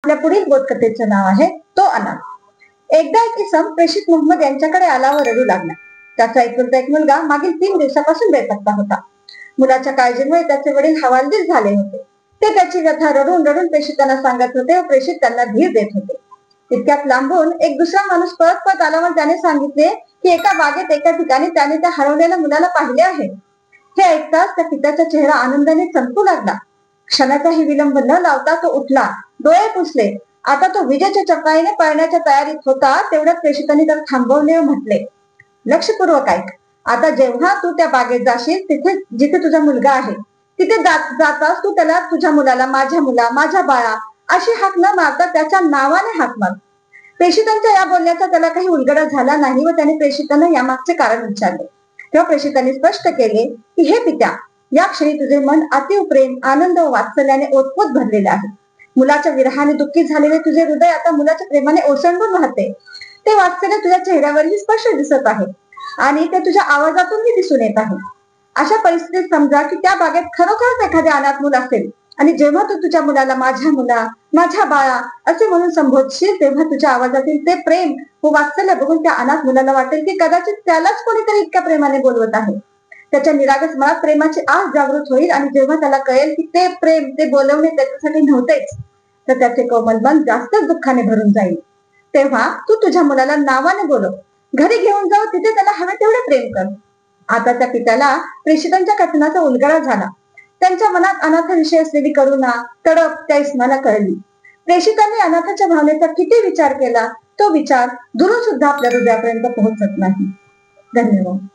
आपल्या पुढील बोधकथेचं नाव आहे तो अनाथ। एकदा एक इसम प्रेषित मोहम्मद यांच्याकडे आला व रडू लागला। त्याचा एकुलता एक मुलगा मागील 3 दिवसापासून बेपत्ता होता। मुलाच्या काळजीमुळे त्याचे वडील हवालदिल झाले होते। ते त्याची व्यथा रडून रडून प्रेषितांना सांगत होते व प्रेषित त्यांना धीर देत होते। इतक्यात लांबून एक दुसरा माणूस पळत पळत आला व त्याने सांगितले की एका बागेत एका ठिकाणी त्याने त्या हरवलेल्या मुलाला पाहिले आहे। हे ऐकताच त्या पित्याचा चेहरा आनंदाने चमकू लागला। क्षणाचाही विलंब न लावता तो उठला, डोळे पुसले। आता तो विजेच्या चकाईने पळण्याच्या तयारीत होता। तेवढ्यात प्रेषितांनी त्याला थांबवले व म्हटले, लक्षपूर्वक ऐक। आता जेव्हा तू त्या बागेत जाशील तिथे जिथे तुझा मुलगा आहे तिथे जाताच तू त्याला तुझ्या मुलाला माझ्या मुला, माझ्या बाळा अशी हाक न मारता त्याच्या नावाने हाक मार। प्रेषितांच्या या बोलण्याचा त्याला काही उलगडा झाला नाही व त्याने प्रेषितांना यामागचे कारण विचारले। तेव्हा प्रेषितांनी स्पष्ट केले की हे पित्या, या क्षणी तुझे मन अतीव प्रेम, आनंद व वात्सल्याने ओतप्रोत भरलेले आहे। मुलाच्या विरहाने दुःखी झालेले तुझे हृदय आता मुलाच्या प्रेमाने ओसंडून वाहते। ते वात्सल्य तुझ्या चेहऱ्यावरही स्पष्ट दिसत आहे आणि ते तुझ्या आवाजातूनही दिसून येत आहे। अशा परिस्थितीत समजा की त्या बागेत खरोखरच एखादे अनाथ मूल असेल आणि जेव्हा तू तुझ्या मुलाला माझ्या मुला, माझ्या बाळा असे म्हणून संबोधशील तेव्हा तुझ्या आवाजातील ते प्रेम व वात्सल्य बघून त्या अनाथ मुलाला वाटेल की कदाचित त्यालाच कोणीतरी इतक्या प्रेमाने बोलवत आहे। त्याच्या निरागस मनात प्रेमाची आस जागृत होईल आणि जेव्हा त्याला कळेल की ते प्रेम, ते बोलवणे त्याच्यासाठी नव्हतेच, तर त्याचे कोमल मन जास्तच दुःखाने भरून जाईल। तेव्हा तू तुझ्या मुलाला नावाने बोलव, घरी घेऊन जाऊ, तिथे त्याला हवे तेवढे प्रेम कर। आता त्या पित्याला प्रेषितांच्या कथनाचा उलगडा झाला। त्यांच्या मनात अनाथाविषयी असलेली करुणा, तडप त्या इसमाला कळली। प्रेषितांनी अनाथाच्या भावनेचा किती विचार केला, तो विचार दुरून सुद्धा आपल्या हृदयापर्यंत पोहोचत नाही। धन्यवाद।